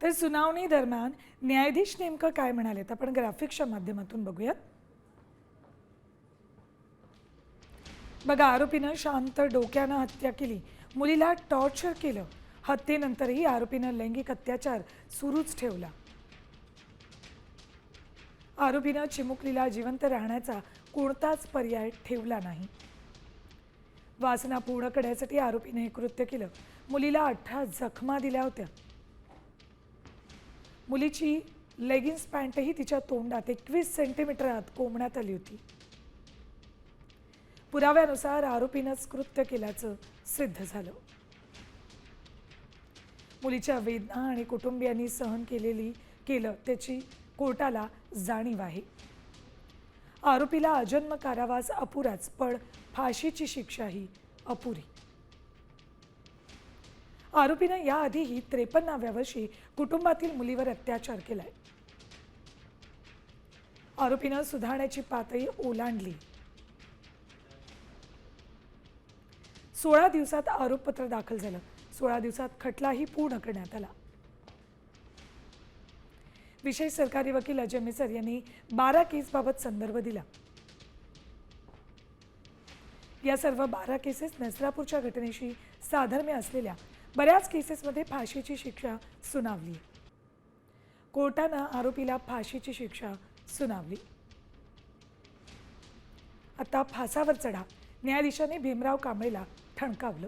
तर सुनावणी दरम्यान न्यायाधीश नेमकं काय म्हणालेत आपण ग्राफिक्सच्या माध्यमातून बघूयात। बघा, आरोपीनं शांत डोक्यानं हत्या केली, मुलीला टॉर्चर केलं, हत्येनंतरही आरोपीनं लैंगिक अत्याचार सुरूच ठेवला। आरोपीनं चिमुकलीला जिवंत राहण्याचा कोणताच पर्याय ठेवला नाही। वासना पूर्ण करण्यासाठी आरोपीने हे कृत्य केलं। मुलीला 18 जखमा दिल्या होत्या। मुलीची लेगिन्स पॅन्टही तिच्या तोंडात 21 सेंटीमीटर आत कोंबण्यात आली होती। पुराव्यानुसार आरोपीनंच कृत्य केल्याचं सिद्ध झालं। मुलीच्या वेदना आणि कुटुंबियांनी सहन केलं त्याची कोर्टाला जाणीव आहे। आरोपीला आजन्म कारावास अपुराच, पण फाशीची शिक्षाही अपुरी। आरोपीनं याआधीही 53व्या वर्षी कुटुंबातील मुलीवर अत्याचार केलाय। आरोपीनं सुधारण्याची पातळी ओलांडली। 16 दिवसात आरोपपत्र दाखल झालं। 16 दिवसात खटलाही पूर्ण करण्यात आला। विशेष सरकारी वकील अजय मिसर यांनी 12 केसबाबत संदर्भ दिला। या सर्व 12 केसेस नसरापूरच्या घटनेशी साधर्म्य असलेल्या बऱ्याच केसेसमध्ये फाशीची शिक्षा सुनावली। कोर्टानं आरोपीला फाशीची शिक्षा सुनावली। आता फासावर चढा, न्यायाधीशांनी भीमराव कांबळेला ठणकावलं।